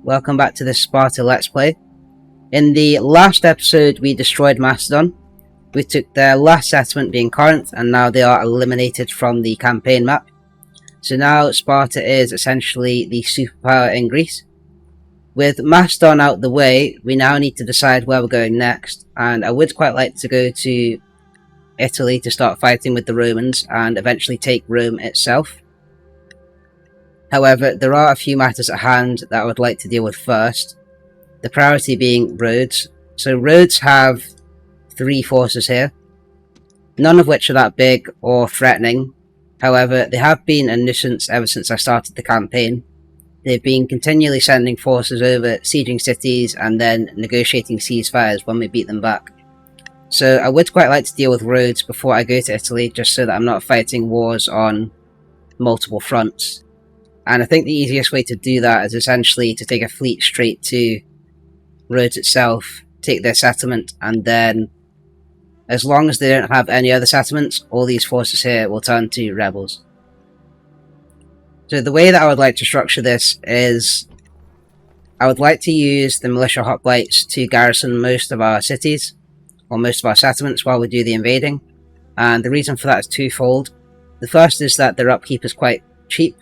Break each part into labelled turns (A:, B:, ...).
A: welcome back to this Sparta Let's Play. In the last episode we destroyed Macedon. We took their last settlement being Corinth, and now they are eliminated from the campaign map. So now Sparta is essentially the superpower in Greece. With Macedon out the way, we now need to decide where we're going next, and I would quite like to go to Italy to start fighting with the Romans and eventually take Rome itself. However, there are a few matters at hand that I would like to deal with first. The priority being Rhodes. So Rhodes have 3 forces here, none of which are that big or threatening. However, they have been a nuisance ever since I started the campaign. They've been continually sending forces over, sieging cities, and then negotiating ceasefires when we beat them back. So I would quite like to deal with Rhodes before I go to Italy, just so that I'm not fighting wars on multiple fronts. And I think the easiest way to do that is essentially to take a fleet straight to Rhodes itself, take their settlement, and then, as long as they don't have any other settlements, all these forces here will turn to rebels. So the way that I would like to structure this is, I would like to use the militia hoplites to garrison most of our cities, or most of our settlements while we do the invading. And the reason for that is twofold. The first is that their upkeep is quite cheap.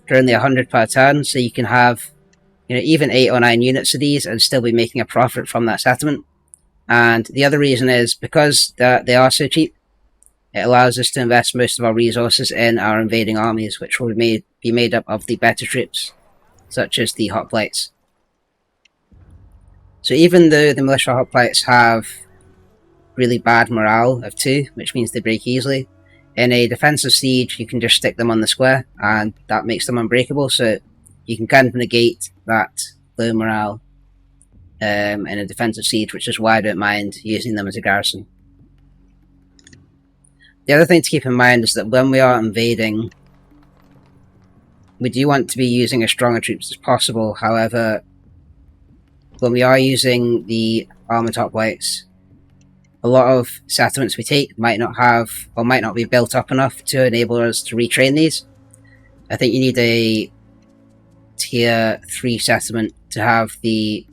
A: They're only 100 per turn, so you can have, even 8 or 9 units of these and still be making a profit from that settlement. And the other reason is because they are so cheap, it allows us to invest most of our resources in our invading armies, which will be made up of the better troops, such as the hoplites. So even though the militia hoplites have really bad morale of 2, which means they break easily, in a defensive siege, you can just stick them on the square, and that makes them unbreakable, so you can kind of negate that low morale in a defensive siege, which is why I don't mind using them as a garrison. The other thing to keep in mind is that when we are invading, we do want to be using as strong a troops as possible. However, when we are using the armoured hoplites, a lot of settlements we take might not have, or might not be built up enough to enable us to retrain these. I think you need a tier 3 settlement to have the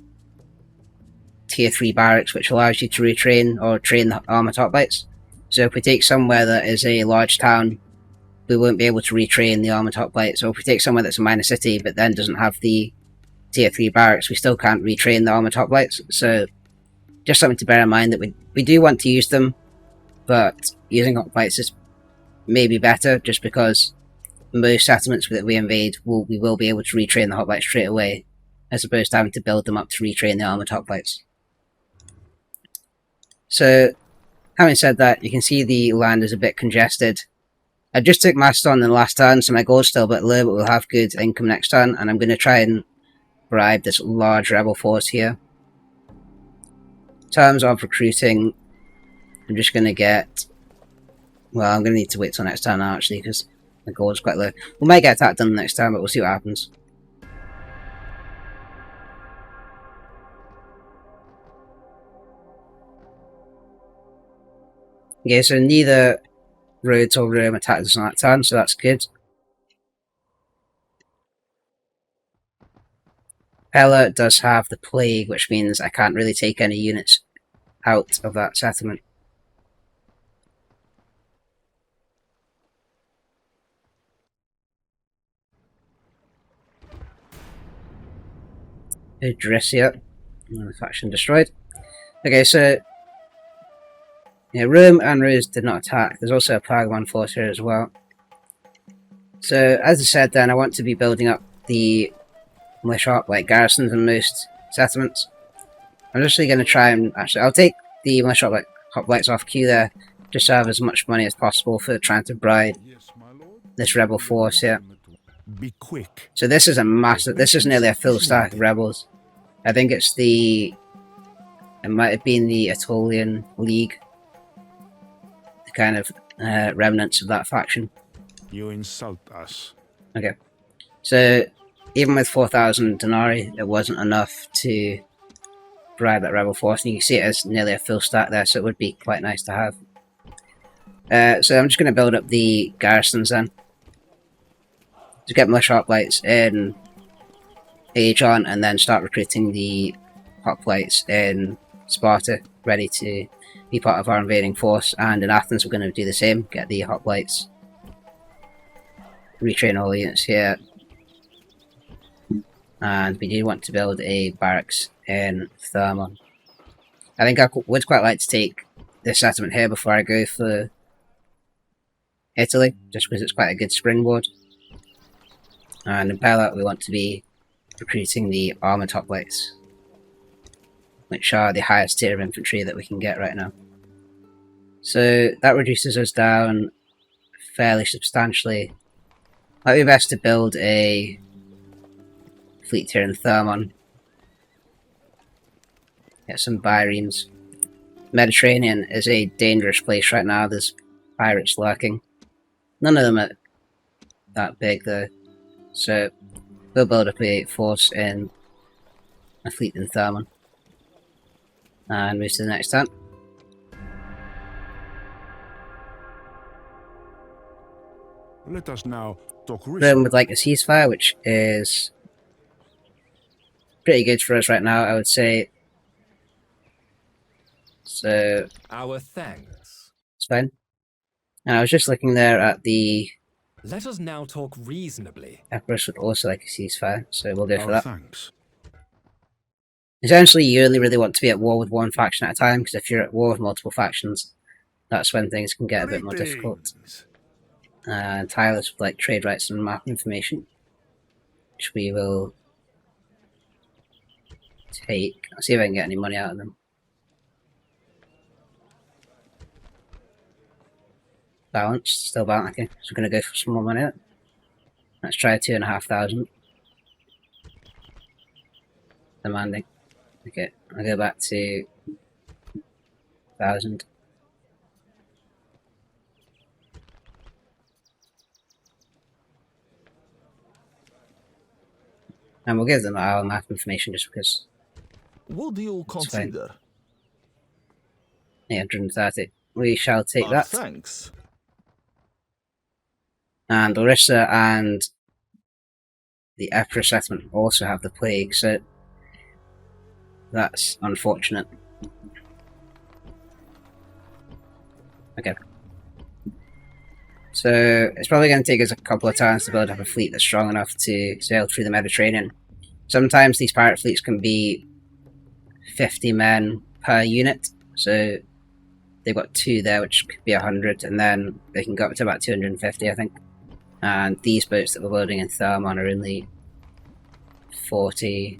A: tier 3 barracks, which allows you to retrain or train the armoured hoplites. So if we take somewhere that is a large town, we won't be able to retrain the armoured hoplites. Or if we take somewhere that's a minor city but then doesn't have the tier 3 barracks, we still can't retrain the armoured hoplites. So just something to bear in mind, that we do want to use them, but using hoplites is maybe better, just because most settlements that we invade, we will be able to retrain the hoplites straight away, as opposed to having to build them up to retrain the armoured hoplites. So, having said that, you can see the land is a bit congested. I just took Macedon in the last turn, so my goal is still a bit low, but we'll have good income next turn, and I'm going to try and bribe this large rebel force here. In terms of recruiting, I'm just going to get... Well, I'm going to need to wait till next time now, actually, because the goal is quite low. We might get that done next time, but we'll see what happens. Okay, so neither Rhodes or Rome attacked us on that turn, so that's good. Pella does have the plague, which means I can't really take any units out of that settlement. Ambracia, faction destroyed. Okay, so Rome and Rhodes did not attack. There's also a Pergamon force here as well. So as I said, then I want to be building up the militia hoplite garrisons in most settlements. I'm actually going to try and I'll take the militia hoplites off queue there, just to have as much money as possible for trying to bribe this rebel force here.
B: Be quick.
A: So this is a massive. This is nearly a full stack of rebels. I think it's it might have been the Aetolian League, the kind of remnants of that faction.
B: You insult us.
A: Okay, so even with 4,000 denarii, it wasn't enough to bribe that rebel force, and you can see it as nearly a full stack there, so it would be quite nice to have. So I'm just going to build up the garrisons then, to get militia hoplites in age on and then start recruiting the hoplites in Sparta, ready to be part of our invading force. And in Athens, we're going to do the same, get the hoplites, retrain all the units here. And we do want to build a barracks in Thermon. I think I would quite like to take this settlement here before I go for Italy, just because it's quite a good springboard. And in parallel, we want to be recruiting the armoured hoplites, which are the highest tier of infantry that we can get right now. So that reduces us down fairly substantially. Might be best to build a fleet here in Thermon. Get some biremes. Mediterranean is a dangerous place right now. There's pirates lurking. None of them are that big though. So we'll build up a force in a fleet in Thermon. And move to the next turn.
B: Let us now talk
A: Rome would like a ceasefire, which is pretty good for us right now, I would say. So
C: our thanks.
A: It's fine. And I was just looking there at the
C: Let us now talk reasonably.
A: Epirus would also like a ceasefire, so we'll go for
B: Our
A: that.
B: thanks.
A: Essentially, you only really want to be at war with one faction at a time, because if you're at war with multiple factions, that's when things can get a bit more difficult. And Tylus would like trade rights and map information, which we will take. I'll see if I can get any money out of them. Balanced, still balanced. Okay, so we're going to go for some more money. Let's try 2,500. Demanding. Okay, I'll go back to 1,000. And we'll give them our map information just because.
D: What do you consider?
A: 830. We shall take
D: Our
A: that.
D: thanks.
A: And Larissa and the Epirus settlement also have the plague, so that's unfortunate. Okay. So it's probably going to take us a couple of turns to build up a fleet that's strong enough to sail through the Mediterranean. Sometimes these pirate fleets can be 50 men per unit, so they've got 2 there, which could be 100, and then they can go up to about 250, I think. And these boats that we're building in Thermon are only 40.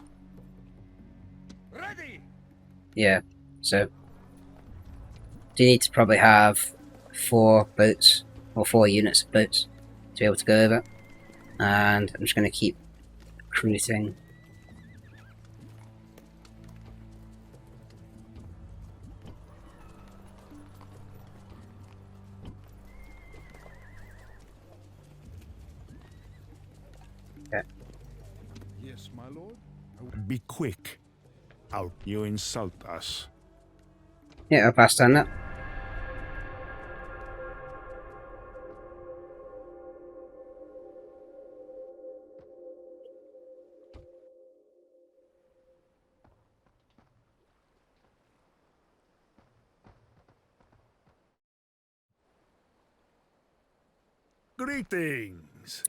C: Ready.
A: Yeah, so do you need to probably have 4 boats, or 4 units of boats, to be able to go over. And I'm just going to keep recruiting. Okay.
B: Yes, my lord. Be quick. Out. You insult us.
A: Yeah, I'll pass down that.
B: Greetings.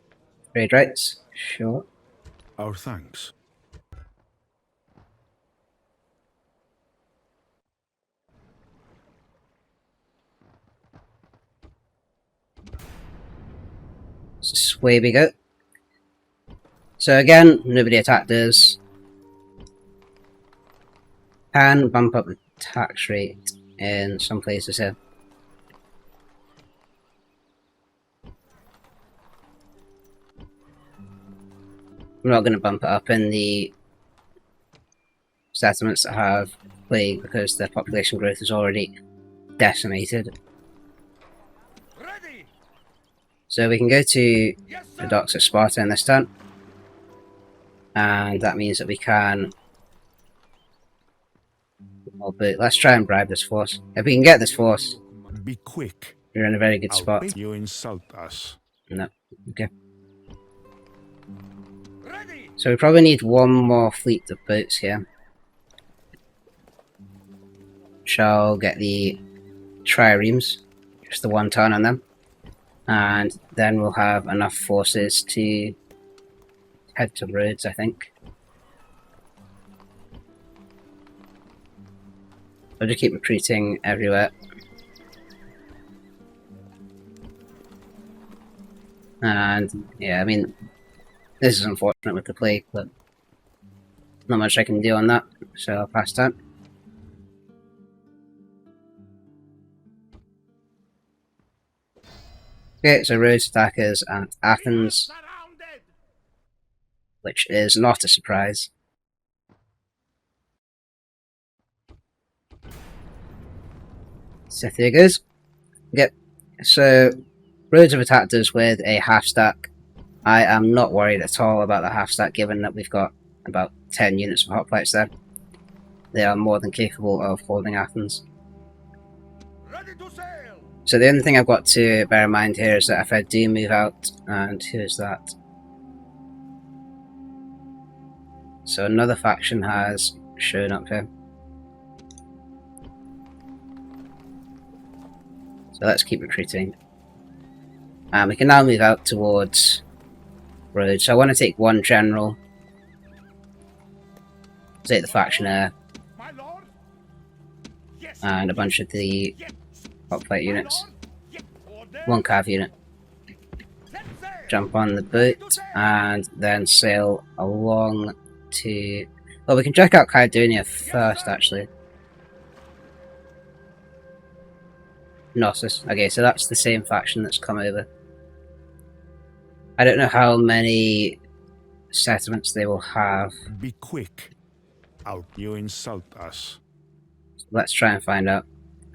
A: Trade rights, sure.
B: Our thanks.
A: So away we go. So again, nobody attacked us. Can bump up the tax rate in some places here. I'm not going to bump it up in the settlements that have plague because their population growth is already decimated.
C: Ready.
A: So we can go to
C: Yes,
A: the
C: sir.
A: docks at Sparta in this turn. And that means that we can... Well, but let's try and bribe this force. If we can get this force,
B: Be quick.
A: we're in a very good
B: Out.
A: spot.
B: You insult us.
A: No, okay.
C: Ready.
A: So we probably need one more fleet of boats here. Shall get the triremes, just the one turn on them, and then we'll have enough forces to head to Rhodes, I think. I'll just keep recruiting everywhere. And yeah, I mean, this is unfortunate with the plague, but not much I can do on that, so I'll pass that. Okay, so Rhodes attackers at Athens, which is not a surprise. Scythia goes. Okay, so Rhodes have attacked us with a half stack. I am not worried at all about the half stack, given that we've got about 10 units of hoplites there. They are more than capable of holding Athens.
B: Ready to sail.
A: So the only thing I've got to bear in mind here is that if I do move out, and who is that? So another faction has shown up here. So let's keep recruiting. And we can now move out towards Rhodes. So I want to take one general. Take the faction there.
B: My lord. Yes.
A: And a bunch of the
B: Yes.
A: hoplite units.
B: Yes. Order.
A: One cav unit.
B: Set sail.
A: Jump on the boat and then sail along to... Well, we can check out Kydonia first, actually. Knossos. Okay, so that's the same faction that's come over. I don't know how many settlements they will have.
B: Be quick. Out. You insult us.
A: Let's try and find out.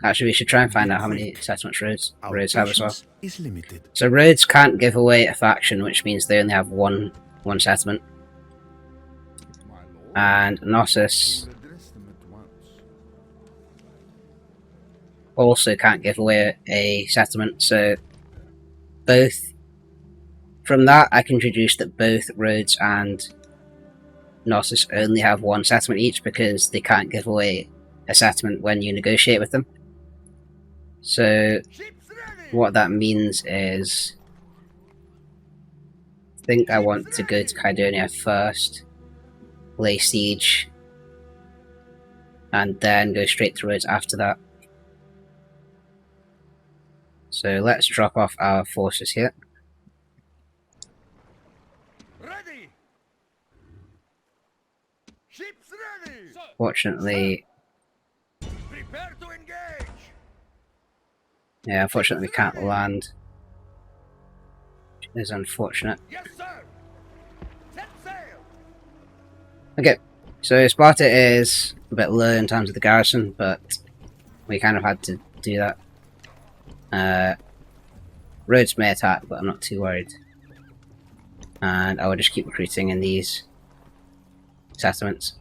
A: Actually, we should try and find out how many settlements Rhodes have as well.
B: Is limited.
A: So Rhodes can't give away a faction, which means they only have one settlement.
B: My lord.
A: And Knossos
B: Redress them at once.
A: also can't give away a settlement, so both... From that, I can deduce that both Rhodes and Knossos only have one settlement each because they can't give away a settlement when you negotiate with them. So
B: Ships ready.
A: what that means is... I think I want to go to Kydonia first, lay siege, and then go straight to Rhodes after that. So let's drop off our forces here.
B: Ready. Ships ready.
A: Fortunately,
B: Prepare to engage.
A: yeah, unfortunately we can't land. Which is unfortunate.
B: Yes, sir. Set sail.
A: Okay, so Sparta is a bit low in terms of the garrison, but we kind of had to do that. Rhodes may attack, but I'm not too worried. And I will just keep recruiting in these settlements.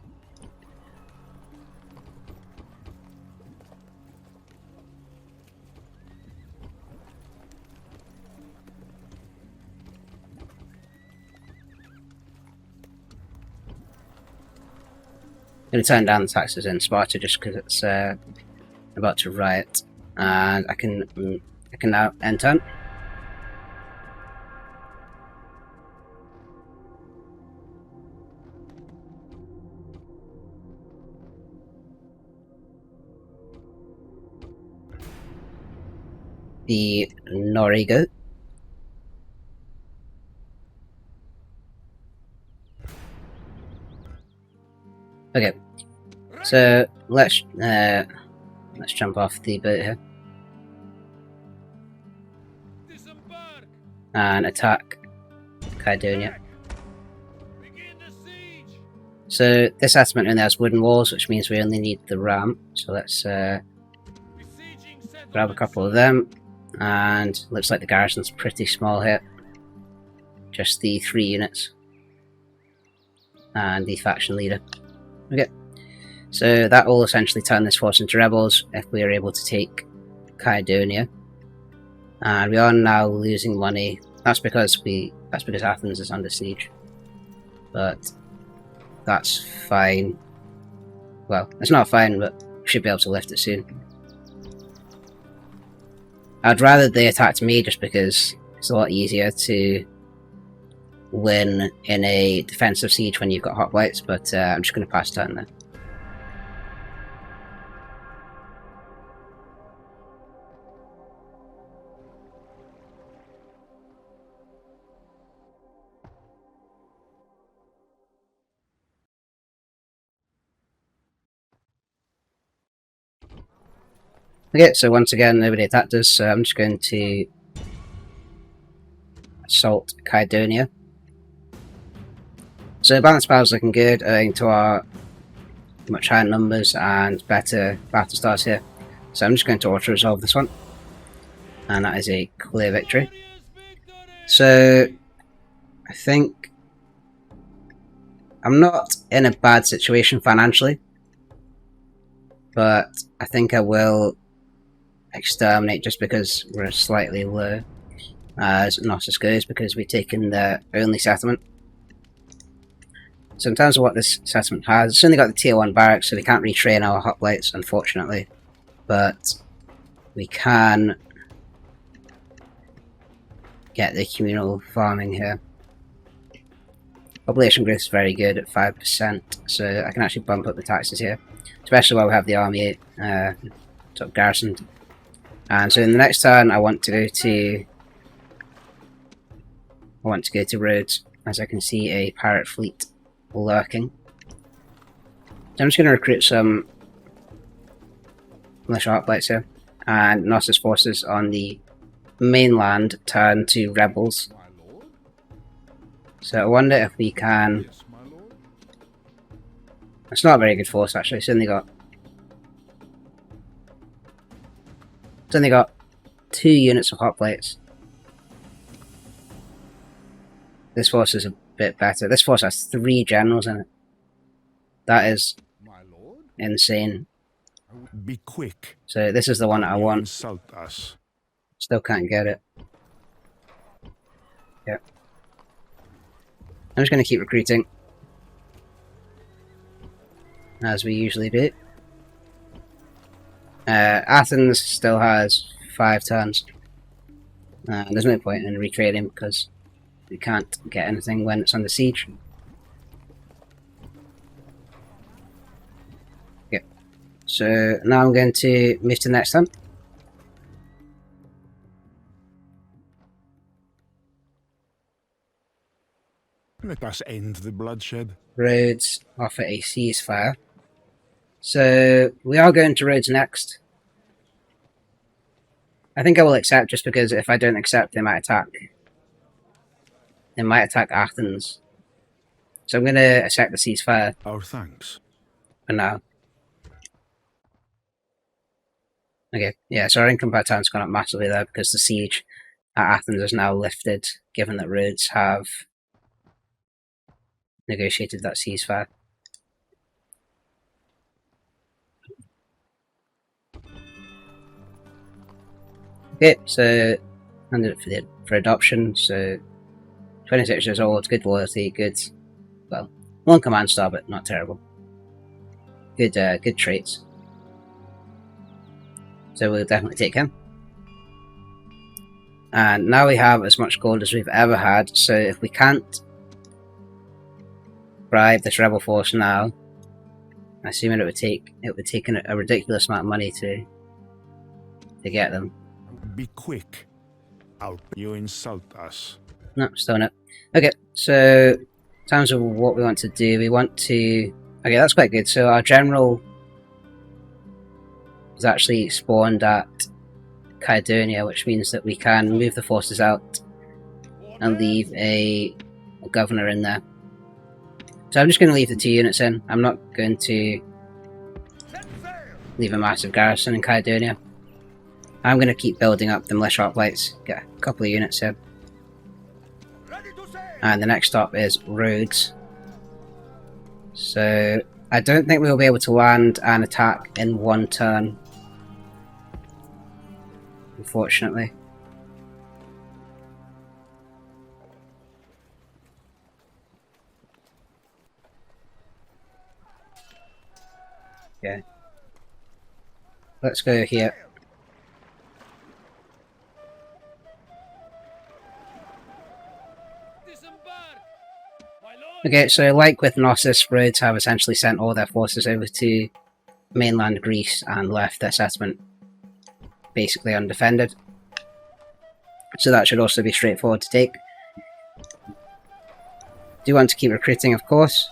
A: I'm going to turn down the taxes in Sparta just because it's about to riot, and I can now end turn. The Norigo. Okay, so let's jump off the boat here
B: Disembark.
A: and attack Kydonia.
B: Begin the siege.
A: So this settlement only has wooden walls, which means we only need the ram. So let's
B: Besieging
A: grab a couple of them, and looks like the garrison's pretty small here. Just the 3 units and the faction leader. Okay, so that will essentially turn this force into rebels if we are able to take Kydonia. And we are now losing money. That's because Athens is under siege. But that's fine. Well, it's not fine, but we should be able to lift it soon. I'd rather they attacked me just because it's a lot easier to win in a defensive siege when you've got hoplites, but I'm just going to pass turn there. Okay, so once again nobody attacked us, so I'm just going to assault Kydonia. So balanced power is looking good owing to our much higher numbers and better battle stars here. So I'm just going to auto-resolve this one. And that is a clear victory. So I think I'm not in a bad situation financially, but I think I will exterminate just because we're slightly low as Knossos goes, because we've taken the only settlement. So in terms of what this settlement has, it's only got the tier 1 barracks, so we can't retrain our hoplites, unfortunately. But we can get the communal farming here. Population growth is very good at 5%, so I can actually bump up the taxes here, especially while we have the army sort of garrisoned. And so in the next turn, I want to go to Rhodes, as I can see a pirate fleet lurking. So I'm just going to recruit some militia hoplites here, and Knossos forces on the mainland turn to rebels. So I wonder if we can... It's not a very good force actually, it's only got 2 units of hoplites. This force is a bit better. This force has 3 generals in it. That is insane.
B: Be quick.
A: So this is the one that I
B: You
A: want.
B: insult us.
A: Still can't get it. Yep. I'm just going to keep recruiting, as we usually do. Athens still has 5 turns. There's no point in retrading because we can't get anything when it's under siege. Yep. So now I'm going to move to the next turn.
B: Let us end the bloodshed.
A: Rhodes offer a ceasefire. So we are going to Rhodes next. I think I will accept, just because if I don't accept, they might attack. They might attack Athens. So I'm going to accept the ceasefire
B: Our thanks.
A: for now. Okay, yeah, so our income per turn's gone up massively there because the siege at Athens is now lifted, given that Rhodes have negotiated that ceasefire. Okay, so handed it for adoption, so 26 years old, good loyalty, good, well, 1 command star, but not terrible. Good, good traits. So we'll definitely take him. And now we have as much gold as we've ever had, so if we can't bribe this rebel force now, assuming it would take a ridiculous amount of money to get them.
B: Be quick. You insult us.
A: No, still not. Okay, so in terms of what we want to do, we want to... Okay, that's quite good. So our general is actually spawned at Kydonia, which means that we can move the forces out and leave a governor in there. So I'm just going to leave the 2 units in. I'm not going to leave a massive garrison in Kydonia. I'm going to keep building up the militia hoplites, get a couple of units here. And the next stop is Rhodes. So I don't think we'll be able to land and attack in 1 turn, unfortunately. Okay. Let's go here. Okay, so like with Knossos, Rhodes have essentially sent all their forces over to mainland Greece and left their settlement basically undefended. So that should also be straightforward to take. Do want to keep recruiting, of course.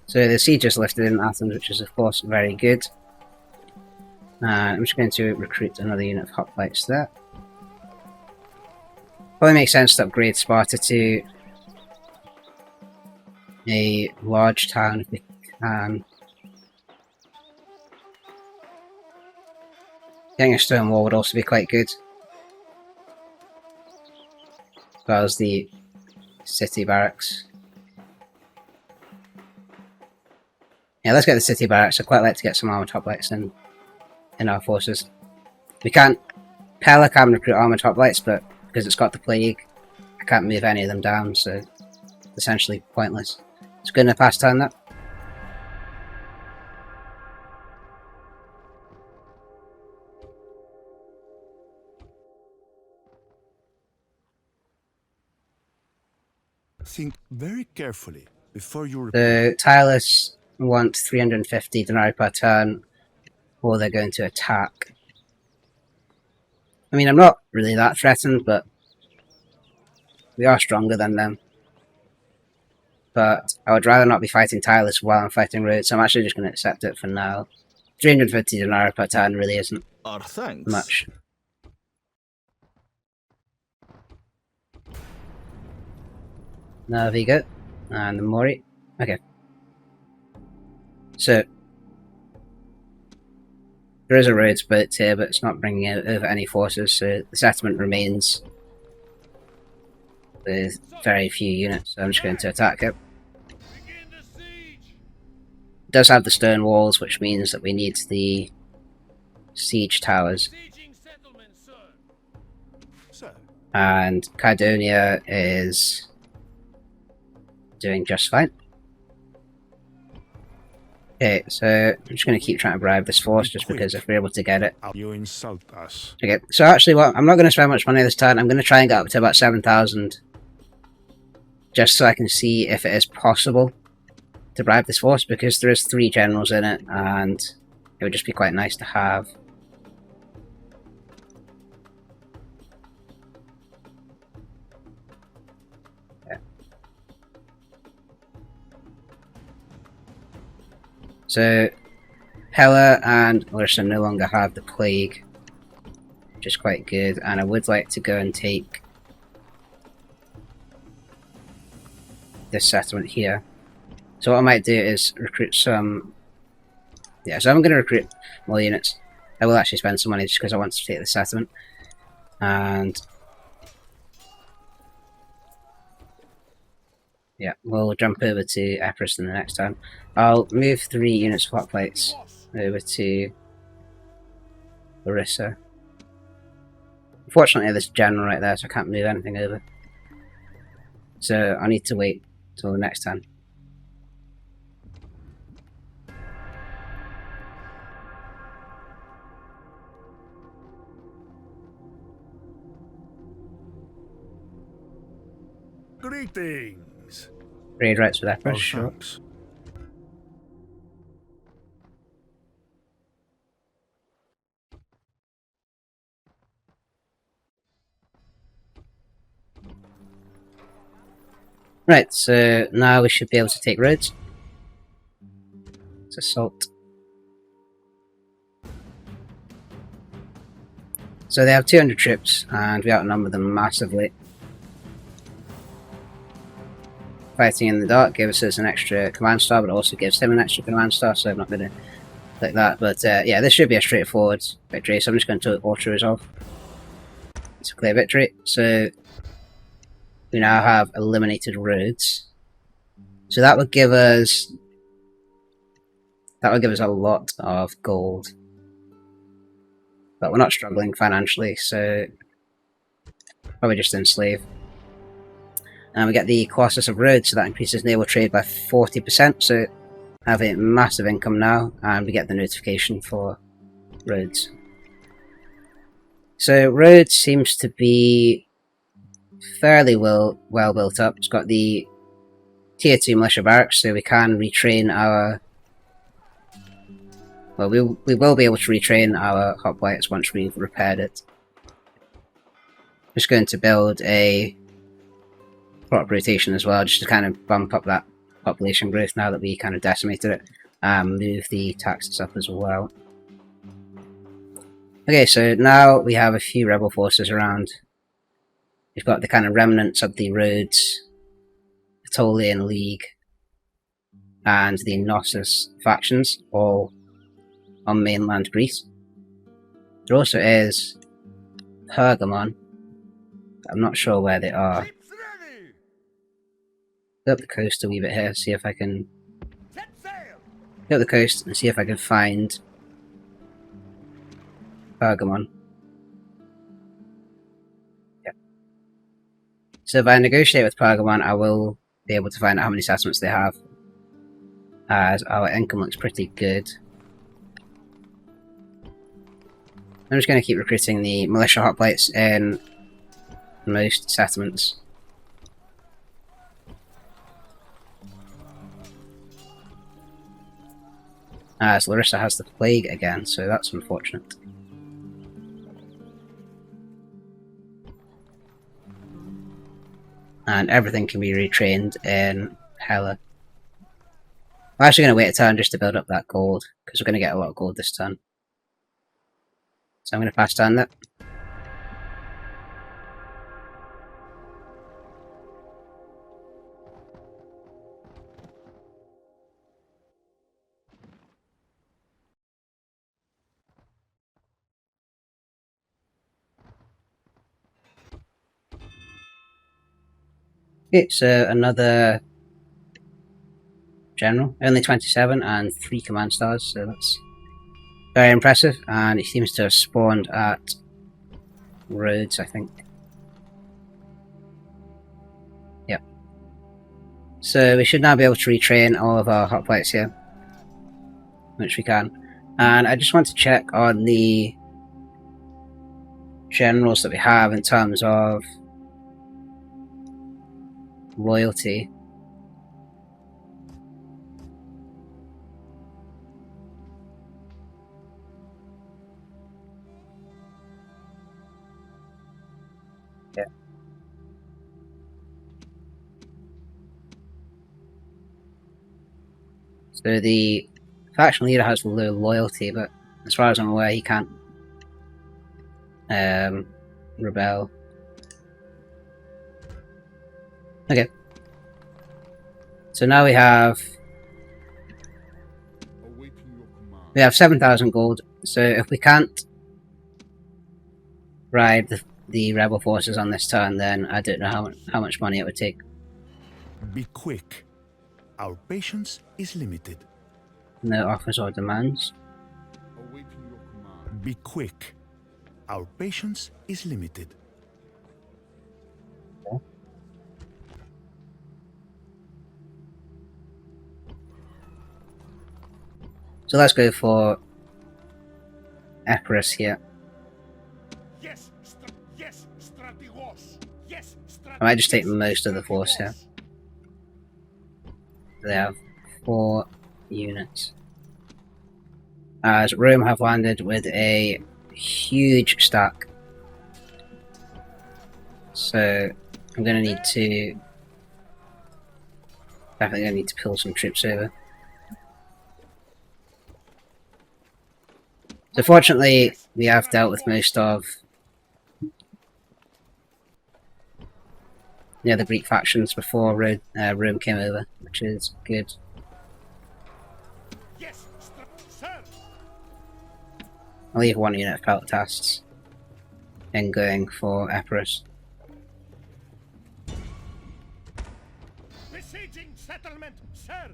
A: So the siege is lifted in Athens, which is of course very good. I'm just going to recruit another unit of hoplites there. Probably makes sense to upgrade Sparta to a large town if we can. Getting a stone wall would also be quite good. As well as the city barracks. Yeah, let's get the city barracks. I'd quite like to get some armoured hoplites in our forces. We can't... Pella can recruit armoured hoplites, but because it's got the plague, I can't move any of them down, so it's essentially pointless. It's going to pass turn that.
B: Think very carefully before you
A: So, Tylus want 350 denarii per turn, or they're going to attack. I mean, I'm not really that threatened, but we are stronger than them. But I would rather not be fighting Tylus while I'm fighting Rhodes, so I'm actually just going to accept it for now. 350 denarii per turn really isn't much. Now there you go. And the Mori. Okay. So, there is a Rhodes boat here, but it's not bringing over any forces, so the settlement remains with very few units, so I'm just going to attack it. It does have the stone walls, which means that we need the siege towers. And Kydonia is doing just fine. Okay, so I'm just going to keep trying to bribe this force, just because if we're able to get it.
B: You insult us.
A: Okay, so actually what, I'm not going to spend much money this turn. I'm going to try and get up to about 7,000. Just so I can see if it is possible to bribe this force, because there is 3 generals in it, and it would just be quite nice to have. Yeah. So, Pella and Larissa no longer have the plague, which is quite good, and I would like to go and take this settlement here. So what I might do is recruit some... Yeah, so I'm going to recruit more units. I will actually spend some money just because I want to take the settlement. And... yeah, we'll jump over to Epirus in the next turn. I'll move 3 units of hoplites over to Larissa. Unfortunately, there's a general right there, so I can't move anything over. So I need to wait till the next turn.
B: Greetings.
A: Raid rights with Epirus,
B: Oh,
A: sure.
B: thanks.
A: Right, so now we should be able to take Rhodes. Let's assault. So they have 200 troops, and we outnumber them massively. Fighting in the dark gives us an extra command star, but it also gives him an extra command star, so I'm not going to click that. But yeah, this should be a straightforward victory, so I'm just going to auto-resolve. It's a clear victory. So we now have eliminated Rhodes. So that would give us a lot of gold. But we're not struggling financially, so probably just enslave. And we get the Colossus of Rhodes, so that increases naval trade by 40%, so have a massive income now, and we get the notification for Rhodes. So Rhodes seems to be fairly well built up. It's got the tier 2 militia barracks, so we can retrain our... Well, we will be able to retrain our hoplites once we've repaired it. Just going to build a crop rotation as well, just to kind of bump up that population growth now that we kind of decimated it, and move the taxes up as well. Okay, so now we have a few rebel forces around. We've got the kind of remnants of the Rhodes, Aetolian League, and the Knossos factions, all on mainland Greece. There also is Pergamon. I'm not sure where they are. Go up the coast a wee bit here, see if I can... Go up the coast and see if I can find Pergamon. Yeah. So if I negotiate with Pergamon, I will be able to find out how many settlements they have, as our income looks pretty good. I'm just going to keep recruiting the militia hoplites in most settlements. As Larissa has the plague again, so that's unfortunate. And everything can be retrained in Hella. I'm actually going to wait a turn just to build up that gold, because we're going to get a lot of gold this turn. So I'm going to pass down that. Okay, so another general, only 27 and 3 command stars, so that's very impressive, and he seems to have spawned at Rhodes, I think. Yep. So we should now be able to retrain all of our hoplites here, which we can. And I just want to check on the generals that we have in terms of loyalty. Yeah. So the faction leader has low loyalty, but as far as I'm aware, he can't rebel. Okay. So now we have 7,000 gold. So if we can't ride the rebel forces on this turn, then I don't know how much money it would take.
B: Be quick. Our patience is limited.
A: No offers or demands.
B: Be quick. Our patience is limited.
A: So let's go for Epirus here.
B: Yes, strategos. Yes,
A: I might just take most of the force here. They have 4 units. As Rome have landed with a huge stack. So I'm going to need to... Definitely going to need to pull some troops over. So fortunately, we have dealt with most of the other Greek factions before Rome came over, which is good.
B: Yes, sir.
A: I'll leave 1 unit of peltasts in going for Epirus.
B: Besieging settlement, sir.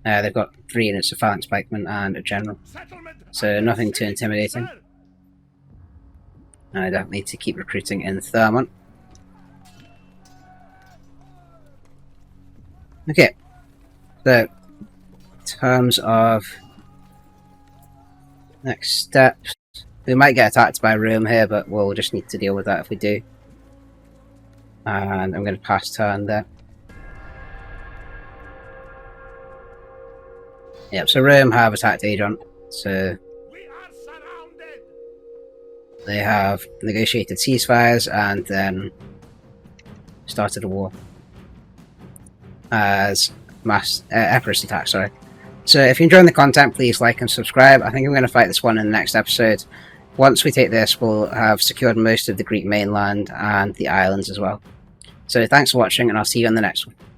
A: They've got 3 units of phalanx pikemen and a general, so nothing too intimidating. I don't need to keep recruiting in Thermon. Okay, so in terms of next steps, we might get attacked by Rome here, but we'll just need to deal with that if we do. And I'm going to pass turn there. Yep, so Rome have attacked Adrian, so they have negotiated ceasefires and then started a war as Epirus attack, sorry. So if you're enjoying the content, please like and subscribe. I think I'm going to fight this one in the next episode. Once we take this, we'll have secured most of the Greek mainland and the islands as well. So thanks for watching, and I'll see you on the next one.